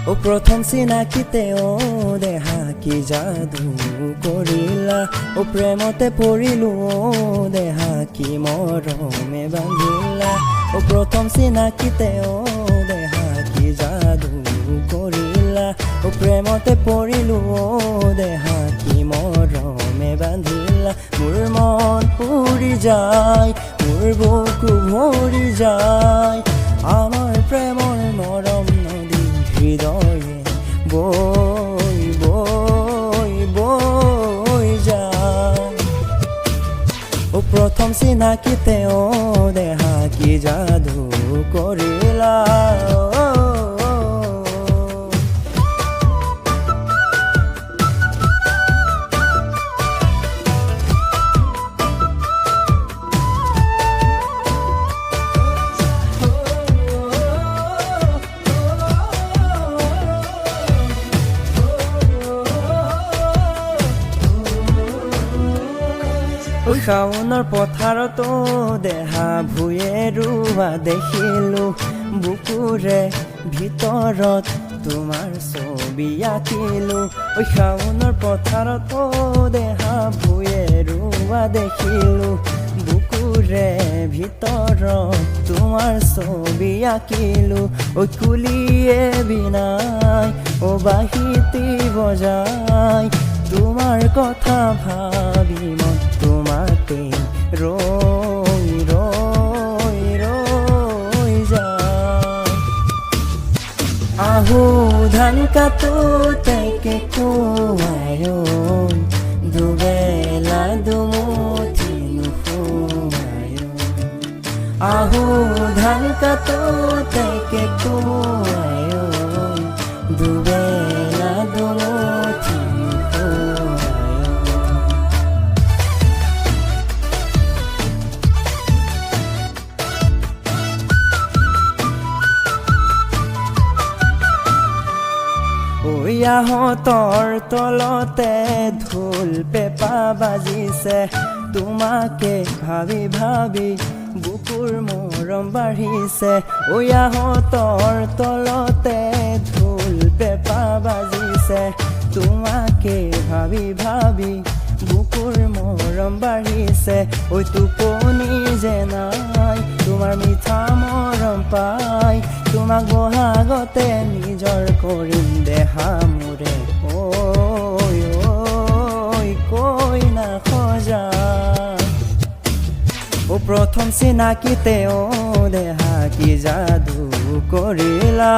ও প্ৰথম চিনাকিতে ও দেহা কি জাদু কৰিলা ও প্ৰেমতে পৰিলো ও দেহা কি মৰমে বান্ধিলা ও প্ৰথম চিনাকিতে ও দেহা কি জাদু কৰিলা ও প্ৰেমতে পৰিলো ও দেহা কি মৰমে বান্ধিলা মোৰ মন উৰি যায় মোৰ বুকু ভৰি যায় আমাৰ প্ৰেমৰ মৰম নদী হৃদয়ে বৈ বৈ বৈ যায় ও প্ৰথম চিনাকিতে ও দেহা কি জাদু কৰিলা শাওনৰ পথাৰতো দেহা ভুয়ে ৰুৱা দেখিলো বুকুৰে ভিতৰত তোমাৰ ছবি আঁকিলো শাওনৰ পথাৰতো দেহা ভুয়ে ৰুৱা দেখিলো বুকুৰে ভিতৰত তোমাৰ ছবি আঁকিলো কুলিয়ে বিনাই বাঁহীটি বজাই তোমাৰ কথা ভাবি মন তোমাতে ৰৈ ৰৈ ৰৈ যায় আহো ধান কাটোতে কেঁকুৱাই দুবেলা দুমুঠি নোখোৱাই আহো ধান কাটোতে কেঁকুৱাই দুবেলা দুমুঠি আহঁতৰ তলতে ঢোল পেঁপা বাজিছে তোমাকে ভাবি ভাবি বুকুৰ মৰম বাঢ়িছে আহঁতৰ তলতে ঢোল পেঁপা বাজিছে তোমাকে ভাবি ভাবি বুকুৰ মৰম বাঢ়িছে টোপনি যে নাই তোমাৰ মিঠা মৰম পাই তোমাক বহাগতে নিজৰ কৰিম দেহা মোৰে ঐ ঐ কৈ নাখজা প্ৰথম চিনাকিতে দেহা কি যাদু কৰিলা